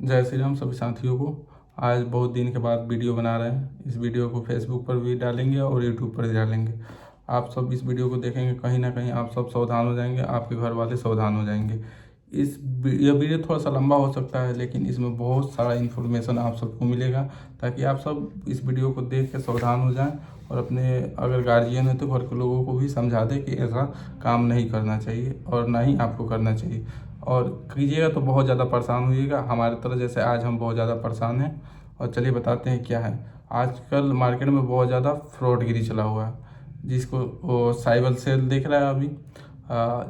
जय श्री राम सभी साथियों को। आज बहुत दिन के बाद वीडियो बना रहे हैं। इस वीडियो को फेसबुक पर भी डालेंगे और यूट्यूब पर भी डालेंगे। आप सब इस वीडियो को देखेंगे, कहीं ना कहीं आप सब सावधान हो जाएंगे, आपके घर वाले सावधान हो जाएंगे। यह वीडियो थोड़ा सा लंबा हो सकता है, लेकिन इसमें बहुत सारा इन्फॉर्मेशन आप सबको मिलेगा, ताकि आप सब इस वीडियो को देख के सावधान हो जाएं और अपने अगर गार्जियन है तो घर के लोगों को भी समझा दें कि ऐसा काम नहीं करना चाहिए और ना ही आपको करना चाहिए। और कीजिएगा तो बहुत ज़्यादा परेशान होइएगा, हमारे तरह जैसे आज हम बहुत ज़्यादा परेशान हैं। और चलिए बताते हैं क्या है। आजकल मार्केट में बहुत ज़्यादा फ्रॉडगिरी चला हुआ है, जिसको वो साइबर सेल देख रहा है अभी,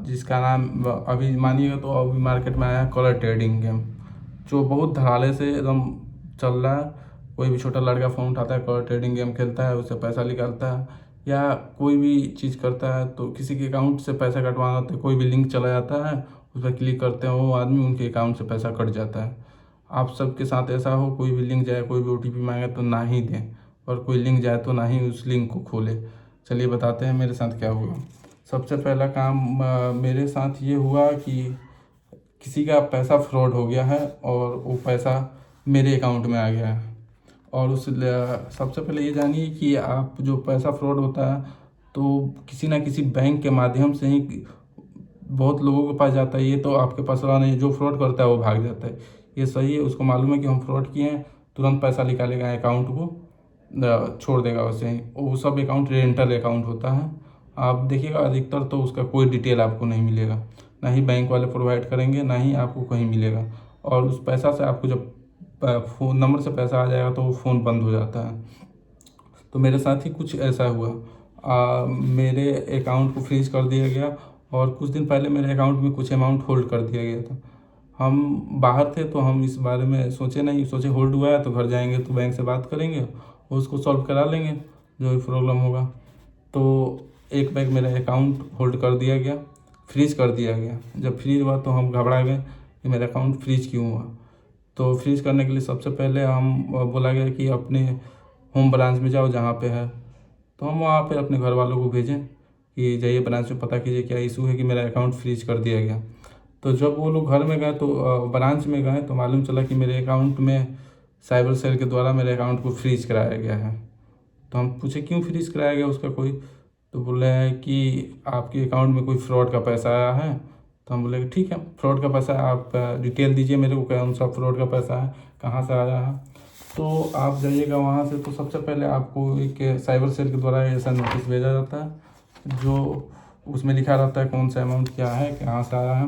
जिसका नाम अभी मानिएगा तो अभी मार्केट में आया है कलर ट्रेडिंग गेम, जो बहुत धड़ाले से एकदम चल रहा है। कोई भी छोटा लड़का फ़ोन उठाता है, कलर ट्रेडिंग गेम खेलता है, उससे पैसा निकालता है, या कोई भी चीज़ करता है तो किसी के अकाउंट से पैसा कटवाना होता है, कोई भी लिंक चला जाता है, उस पर क्लिक करते हैं, वो आदमी उनके अकाउंट से पैसा कट जाता है। आप सबके साथ ऐसा हो, कोई भी लिंक जाए, कोई भी ओटीपी मांगे तो ना ही दें, और कोई लिंक जाए तो ना ही उस लिंक को खोले। चलिए बताते हैं मेरे साथ क्या हुआ। सबसे पहला काम मेरे साथ ये हुआ कि किसी का पैसा फ्रॉड हो गया है और वो पैसा मेरे अकाउंट में आ गया है। और सबसे पहले ये जानिए कि आप जो पैसा फ्रॉड होता है तो किसी ना किसी बैंक के माध्यम से ही बहुत लोगों के पास जाता है। ये तो आपके पास रहा नहीं, जो फ्रॉड करता है वो भाग जाता है। ये सही है, उसको मालूम है कि हम फ्रॉड किए हैं, तुरंत पैसा निकालेगा, अकाउंट को छोड़ देगा वैसे ही। वो सब अकाउंट रेंटल अकाउंट होता है, आप देखिएगा अधिकतर तो उसका कोई डिटेल आपको नहीं मिलेगा, ना ही बैंक वाले प्रोवाइड करेंगे, ना ही आपको कहीं मिलेगा। और उस पैसा से आपको जब फ़ोन नंबर से पैसा आ जाएगा तो वो फ़ोन बंद हो जाता है। तो मेरे साथ ही कुछ ऐसा हुआ। मेरे अकाउंट को फ्रीज कर दिया गया, और कुछ दिन पहले मेरे अकाउंट में कुछ अमाउंट होल्ड कर दिया गया था। हम बाहर थे तो हम इस बारे में सोचे नहीं, सोचे होल्ड हुआ है तो घर जाएंगे तो बैंक से बात करेंगे और उसको सॉल्व करा लेंगे जो भी प्रॉब्लम होगा। तो एक बैग मेरा अकाउंट होल्ड कर दिया गया, फ्रीज कर दिया गया। जब फ्रीज हुआ तो हम घबरा गए कि मेरा अकाउंट फ्रीज क्यों हुआ। तो फ्रीज करने के लिए सबसे पहले हम बोला गया कि अपने होम ब्रांच में जाओ जहाँ पे है। तो हम वहाँ पे अपने घर वालों को भेजें कि जाइए ब्रांच में पता कीजिए क्या इशू है कि मेरा अकाउंट फ्रीज कर दिया गया। तो जब वो लोग घर में गए तो ब्रांच में गए तो मालूम चला कि मेरे अकाउंट में साइबर सेल के द्वारा मेरे अकाउंट को फ्रीज कराया गया है। तो हम पूछे क्यों फ्रीज कराया गया उसका कोई, तो बोल रहे हैं कि आपके अकाउंट में कोई फ्रॉड का पैसा आया है। तो हम बोले कि ठीक है, फ्रॉड का पैसा है, आप डिटेल दीजिए मेरे को, कौन सा फ्रॉड का पैसा है, कहाँ से आया है। तो आप जाइएगा वहाँ से, तो सबसे पहले आपको एक साइबर सेल के द्वारा ऐसा नोटिस भेजा जाता है, जो उसमें लिखा रहता है कौन सा अमाउंट क्या है, कहाँ से आया है।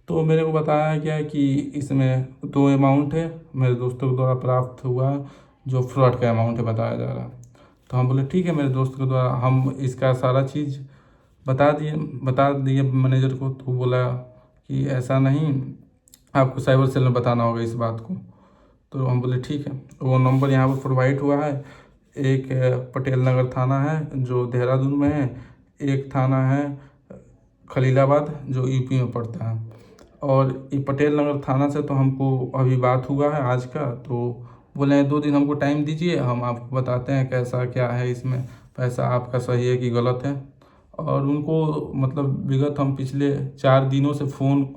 तो मेरे को बताया गया कि इसमें दो अमाउंट है, मेरे दोस्तों के द्वारा प्राप्त हुआ है, जो फ्रॉड का अमाउंट है बताया जा रहा है। तो हम बोले ठीक है, मेरे दोस्त के द्वारा हम इसका सारा चीज़ बता दिए मैनेजर को। तो बोला कि ऐसा नहीं, आपको साइबर सेल में बताना होगा इस बात को। तो हम बोले ठीक है। वो नंबर यहाँ पर प्रोवाइड हुआ है। एक पटेल नगर थाना है जो देहरादून में है, एक थाना है खलीलाबाद जो यूपी में पड़ता है। और ये पटेल नगर थाना से तो हमको अभी बात हुआ है आज का, तो बोले हैं 2 दिन हमको टाइम दीजिए, हम आपको बताते हैं कैसा क्या है, इसमें पैसा आपका सही है कि गलत है। और उनको मतलब विगत हम पिछले 4 दिनों से फ़ोन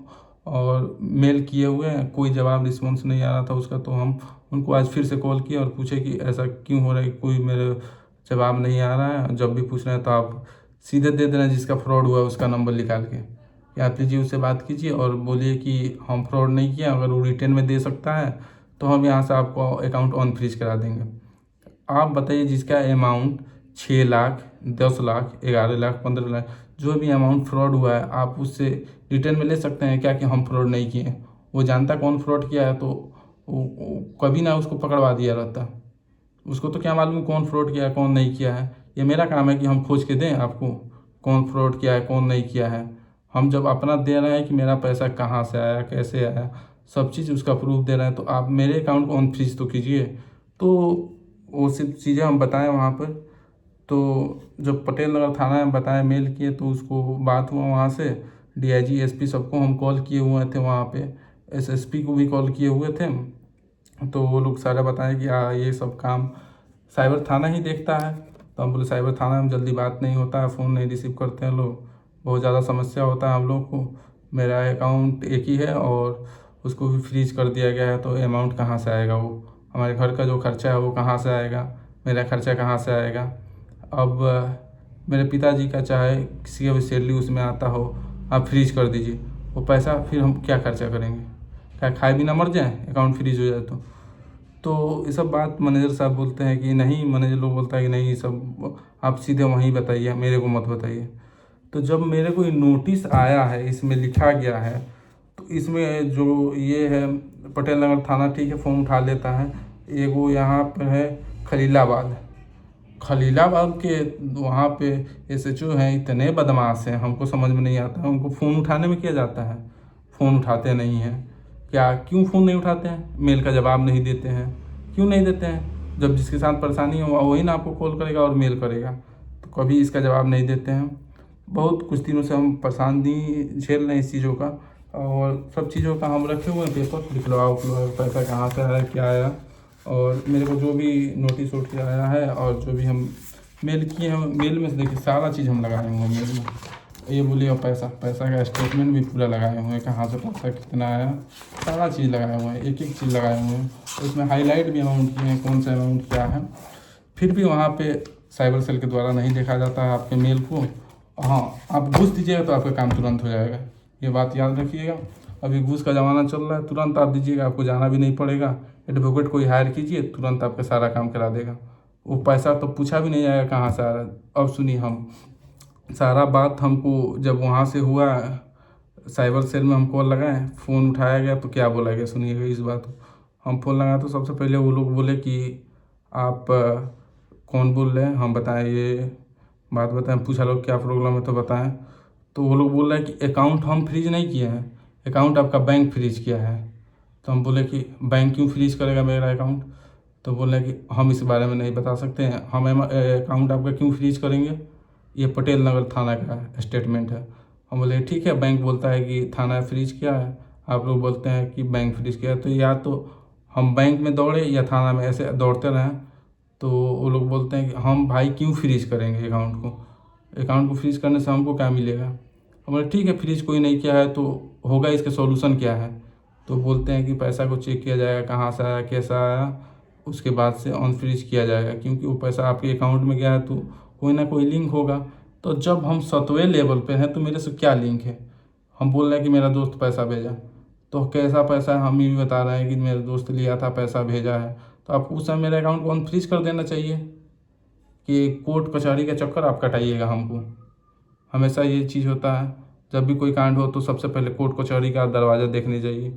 और मेल किए हुए हैं, कोई जवाब रिस्पॉन्स नहीं आ रहा था उसका। तो हम उनको आज फिर से कॉल किए और पूछे कि ऐसा क्यों हो रहा है, कोई मेरे जवाब नहीं आ रहा है। जब भी पूछ रहे हैं तो आप सीधे दे देना जिसका फ्रॉड हुआ है उसका नंबर निकाल के, या आप लीजिए उससे बात कीजिए और बोलिए कि हम फ्रॉड नहीं किए, अगर वो रिटर्न में दे सकता है तो हम यहाँ से आपको अकाउंट ऑन फ्रीज करा देंगे। आप बताइए जिसका अमाउंट 6 लाख, 10 लाख, 11 लाख, 15 लाख, जो भी अमाउंट फ्रॉड हुआ है, आप उससे रिटर्न में ले सकते हैं क्या कि हम फ्रॉड नहीं किए। वो जानता कौन फ्रॉड किया है, तो कभी ना उसको पकड़वा दिया रहता। उसको तो क्या मालूम कौन फ्रॉड किया है कौन नहीं किया है। ये मेरा काम है कि हम खोज के दें आपको कौन फ्रॉड किया है कौन नहीं किया है। हम जब अपना दे रहे हैं कि मेरा पैसा कहाँ से आया, कैसे आया, सब चीज़ उसका प्रूफ दे रहे हैं, तो आप मेरे अकाउंट को ऑन फ्रीज तो कीजिए। तो वो सब चीज़ें हम बताएं वहाँ पर। तो जब पटेल नगर थाना में बताया, मेल किए, तो उसको बात हुआ वहाँ से, डीआईजी एसपी सबको हम कॉल किए हुए थे वहाँ पे, एसएसपी को भी कॉल किए हुए थे। तो वो लोग सारा बताए कि ये सब काम साइबर थाना ही देखता है। तो हम बोले साइबर थाना में जल्दी बात नहीं होता है, फ़ोन नहीं रिसीव करते हैं लोग, बहुत ज़्यादा समस्या होता है हम लोग को। मेरा अकाउंट एक ही है और उसको भी फ्रीज कर दिया गया है। तो अमाउंट कहाँ से आएगा, वो हमारे घर का जो खर्चा है वो कहाँ से आएगा, मेरा खर्चा कहाँ से आएगा। अब मेरे पिताजी का चाहे किसी का भी सैलरी उसमें आता हो, आप फ्रीज कर दीजिए, वो पैसा फिर हम क्या खर्चा करेंगे, क्या खाए बिना मर जाएँ अकाउंट फ्रीज हो जाए तो ये सब बात मैनेजर साहब बोलते हैं कि नहीं, मैनेजर लोग बोलता है कि नहीं, ये सब आप सीधे वहीं बताइए, मेरे को मत बताइए। तो जब मेरे को ये नोटिस आया है, इसमें लिखा गया है, तो इसमें जो ये है पटेल नगर थाना, ठीक है फ़ोन उठा लेता है। एगो यहाँ पर है खलीलाबाद, खलीलाबाद के वहाँ पे एसएचओ हैं, इतने बदमाश हैं, हमको समझ में नहीं आता है उनको फ़ोन उठाने में क्या जाता है। फ़ोन उठाते नहीं हैं, क्या क्यों फ़ोन नहीं उठाते हैं, मेल का जवाब नहीं देते हैं, क्यों नहीं देते हैं। जब जिसके साथ परेशानी हो वही ना आपको कॉल करेगा और मेल करेगा, तो कभी इसका जवाब नहीं देते हैं। बहुत कुछ दिनों से हम परेशानी झेल रहे हैं इस चीज़ों का, और सब चीज़ों का हम रखे हुए हैं पेपर, लिखलवाओ पैसा कहाँ से आया क्या आया, और मेरे को जो भी नोटिस उठ के आया है और जो भी हम मेल किए हैं, मेल में से देखिए सारा चीज़ हम लगाए हुए हैं मेल में। ये बोलिए पैसा का स्टेटमेंट भी पूरा लगाए हुए हैं, कहाँ से पैसा कितना आया, सारा चीज़ लगाए हुए हैं, एक एक चीज़ लगाए हुए हैं। उसमें हाईलाइट भी अमाउंट किए हैं, कौन सा अमाउंट क्या है। फिर भी वहाँ पे साइबर सेल के द्वारा नहीं देखा जाता है आपके मेल को। हाँ, आप घूस दीजिएगा तो आपका काम तुरंत हो जाएगा, ये बात याद रखिएगा। अभी घूस का ज़माना चल रहा है, तुरंत आप दीजिएगा, आपको जाना भी नहीं पड़ेगा। एडवोकेट कोई हायर कीजिए, तुरंत आपका सारा काम करा देगा। वो पैसा तो पूछा भी नहीं जाएगा कहाँ से आ रहा है। अब सुनिए, हम सारा बात हमको जब वहाँ से हुआ, साइबर सेल में हम कॉल लगाए, फ़ोन उठाया गया तो क्या बोला गया सुनिएगा इस बात को। हम फ़ोन लगाए तो सबसे पहले वो लोग बोले कि आप कौन बोल रहे हैं, हम बताएं, ये बात बताएं। पूछा लोग क्या प्रॉब्लम है तो बताएं। तो वो लोग बोल रहे हैं कि अकाउंट हम फ्रीज नहीं किए हैं, अकाउंट आपका बैंक फ्रीज किया है। तो हम बोले कि बैंक क्यों फ्रीज करेगा मेरा अकाउंट। तो बोल रहे हैं कि हम इस बारे में नहीं बता सकते हैं, हम अकाउंट आपका क्यों फ्रीज करेंगे, ये पटेल नगर थाना का स्टेटमेंट है। हम बोले ठीक है, बैंक बोलता है कि थाना फ्रीज किया है, आप लोग बोलते हैं कि बैंक फ्रीज किया है, तो या तो हम बैंक में दौड़े या थाना में, ऐसे दौड़ते रहें। तो वो लोग बोलते हैं कि हम भाई क्यों फ्रीज करेंगे अकाउंट को फ्रीज करने से हमको क्या मिलेगा। हम बोले ठीक है, फ्रीज कोई नहीं किया है तो होगा, इसका सॉल्यूशन क्या है। तो बोलते हैं कि पैसा को चेक किया जाएगा, कहाँ से आया कैसा आया, उसके बाद से अनफ्रीज किया जाएगा, क्योंकि वो पैसा आपके अकाउंट में गया है तो कोई ना कोई लिंक होगा। तो जब हम 7वें लेवल पे हैं तो मेरे से क्या लिंक है। हम बोल रहे हैं कि मेरा दोस्त पैसा भेजा, तो कैसा पैसा है, हम ये भी बता रहे हैं कि मेरे दोस्त लिया था, पैसा भेजा है। तो आप उस समय मेरे अकाउंट को अनफ्रीज कर देना चाहिए, कि कोर्ट कचहरी का चक्कर आप कटाइएगा हमको। हमेशा ये चीज़ होता है, जब भी कोई कांड हो तो सबसे पहले कोर्ट कचहरी का दरवाज़ा देखने जाइए।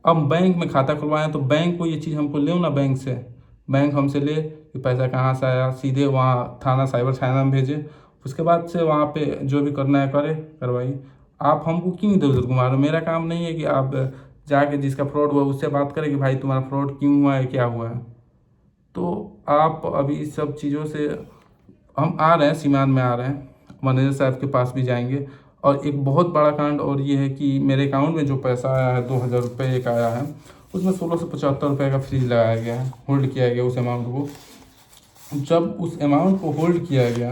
अब बैंक में खाता खुलवाएं तो बैंक को ये चीज़ हमको ले ना, बैंक हमसे ले कि पैसा कहाँ से आया, सीधे वहाँ थाना साइबर थाना में भेजे, उसके बाद से वहाँ पे जो भी करना है करे करवाइए। आप हमको क्यों इधर उधर घुमा रहे हो। मेरा काम नहीं है कि आप जाके जिसका फ्रॉड हुआ उससे बात करें कि भाई तुम्हारा फ्रॉड क्यों हुआ है, क्या हुआ है। तो आप अभी इस सब चीज़ों से, हम आ रहे हैं सीमान में आ रहे हैं, मैनेजर साहब के पास भी जाएंगे। और एक बहुत बड़ा कांड और ये है कि मेरे अकाउंट में जो पैसा आया है 2000 रुपये एक आया है, उसमें 1675 रुपये का फ्रीज लगाया गया है, होल्ड किया गया उस अमाउंट को। जब उस अमाउंट को होल्ड किया गया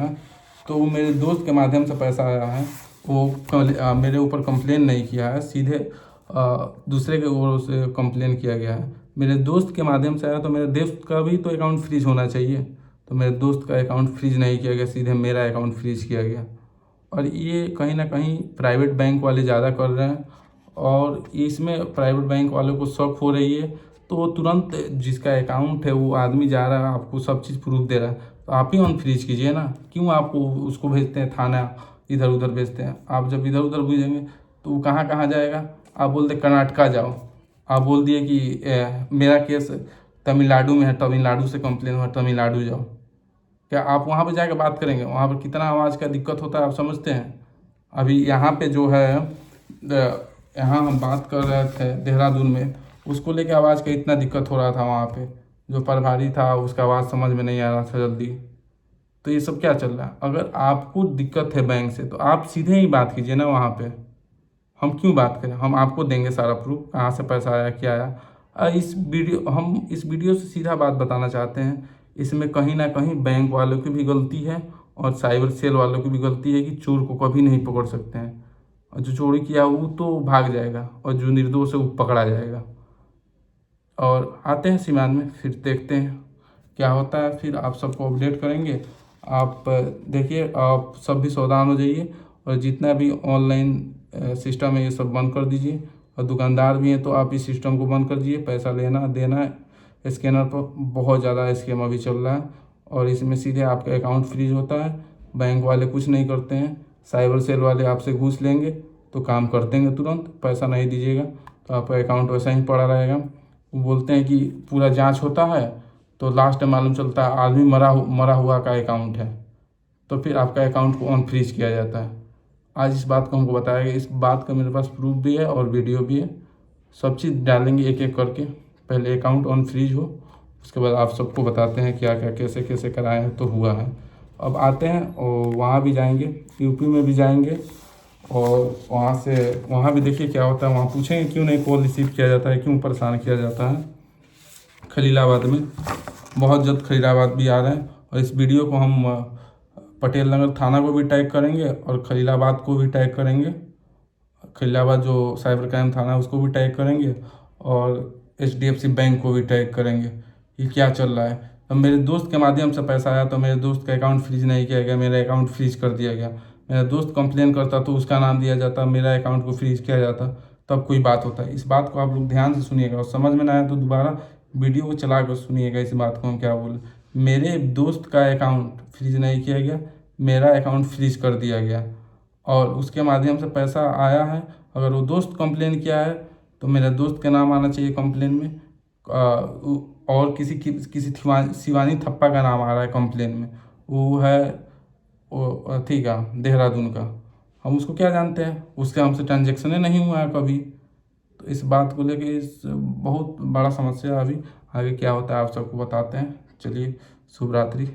तो वो मेरे दोस्त के माध्यम से पैसा आया है, वो मेरे ऊपर कंप्लेन नहीं किया है, सीधे दूसरे के ओर से कंप्लेन किया गया है। मेरे दोस्त के माध्यम से आया, तो मेरे दोस्त का भी तो अकाउंट फ्रीज होना चाहिए। तो मेरे दोस्त का अकाउंट फ्रीज नहीं किया गया, सीधे मेरा अकाउंट फ्रीज किया गया। और ये कहीं ना कहीं प्राइवेट बैंक वाले ज़्यादा कर रहे हैं, और इसमें प्राइवेट बैंक वालों को शक हो रही है, तो वो तुरंत जिसका अकाउंट है वो आदमी जा रहा है, आपको सब चीज़ प्रूफ दे रहा है, तो आप ही अनफ्रीज कीजिए ना। क्यों आप उसको भेजते हैं थाना, इधर उधर भेजते हैं। आप जब इधर उधर भेजेंगे तो वो कहाँ कहाँ जाएगा। आप बोलते कर्नाटका जाओ, आप बोल दिए कि मेरा केस तमिलनाडु में है, तमिलनाडु से कंप्लेन हुआ, तमिलनाडु जाओ। क्या आप वहाँ पे जाके बात करेंगे, वहाँ पर कितना आवाज़ का दिक्कत होता है आप समझते हैं। अभी यहाँ पे जो है, यहाँ हम बात कर रहे थे देहरादून में, उसको लेके आवाज़ का इतना दिक्कत हो रहा था, वहाँ पे जो प्रभारी था उसका आवाज़ समझ में नहीं आ रहा था जल्दी। तो ये सब क्या चल रहा है। अगर आपको दिक्कत है बैंक से तो आप सीधे ही बात कीजिए ना वहाँ पे, हम क्यों बात करें। हम आपको देंगे सारा प्रूफ, कहाँ से पैसा आया क्या आया। हम इस वीडियो से सीधा बात बताना चाहते हैं, इसमें कहीं ना कहीं बैंक वालों की भी गलती है और साइबर सेल वालों की भी गलती है कि चोर को कभी नहीं पकड़ सकते हैं। और जो चोरी किया वो तो भाग जाएगा और जो निर्दोष है वो पकड़ा जाएगा। और आते हैं सीमान में, फिर देखते हैं क्या होता है, फिर आप सबको अपडेट करेंगे। आप देखिए, आप सब भी सावधान हो जाइए और जितना भी ऑनलाइन सिस्टम है ये सब बंद कर दीजिए। और दुकानदार भी हैं तो आप इस सिस्टम को बंद कर दीजिए। पैसा लेना देना स्कैनर पर बहुत ज़्यादा स्कैम अभी चल रहा है और इसमें सीधे आपका अकाउंट फ्रीज होता है। बैंक वाले कुछ नहीं करते हैं, साइबर सेल वाले आपसे घूस लेंगे तो काम कर देंगे तुरंत। पैसा नहीं दीजिएगा तो आपका अकाउंट वैसा ही पड़ा रहेगा। वो बोलते हैं कि पूरा जांच होता है तो लास्ट में मालूम चलता है आदमी मरा हुआ का अकाउंट है, तो फिर आपका अकाउंट को ऑन फ्रीज किया जाता है। आज इस बात को हमको बताया गया, इस बात का मेरे पास प्रूफ भी है और वीडियो भी है। सब चीज़ डालेंगे एक एक करके, पहले अकाउंट ऑन फ्रीज हो, उसके बाद आप सबको बताते हैं क्या क्या कैसे कैसे कराए हैं तो हुआ है। अब आते हैं और वहाँ भी जाएंगे, यूपी में भी जाएंगे और वहाँ भी देखिए क्या होता है। वहाँ पूछेंगे क्यों नहीं कॉल रिसीव किया जाता है, क्यों परेशान किया जाता है। खलीलाबाद में बहुत जल्द खलीलाबाद भी आ रहे हैं और इस वीडियो को हम पटेल नगर थाना को भी टैग करेंगे और खलीलाबाद को भी टैग करेंगे। खलीलाबाद जो साइबर क्राइम थाना है उसको भी टैग करेंगे और HDFC बैंक को भी टैग करेंगे कि क्या चल रहा है। अब मेरे दोस्त के माध्यम से पैसा आया तो मेरे दोस्त का अकाउंट फ्रीज नहीं किया गया, मेरा अकाउंट फ्रीज कर दिया गया। मेरा दोस्त कंप्लेन करता तो उसका नाम दिया जाता, मेरा अकाउंट को फ्रीज किया जाता, तब कोई बात होता है। इस बात को आप लोग ध्यान से सुनिएगा और समझ में ना आए तो दोबारा वीडियो को चला कर सुनिएगा इस बात को हम क्या बोले। मेरे दोस्त का अकाउंट फ्रीज नहीं किया गया, मेरा अकाउंट फ्रीज कर दिया गया और उसके माध्यम से पैसा आया है। अगर वो दोस्त कंप्लेन किया है तो मेरे दोस्त का नाम आना चाहिए कंप्लेन में और किसी शिवानी थप्पा का नाम आ रहा है कंप्लेन में, वो है वो ठीक है देहरादून का। हम उसको क्या जानते हैं, उसके हमसे ट्रांजेक्शन ही नहीं हुआ है कभी। तो इस बात को लेके इस बहुत बड़ा समस्या है अभी। आगे क्या होता है आप सबको बताते हैं। चलिए, शुभ रात्रि।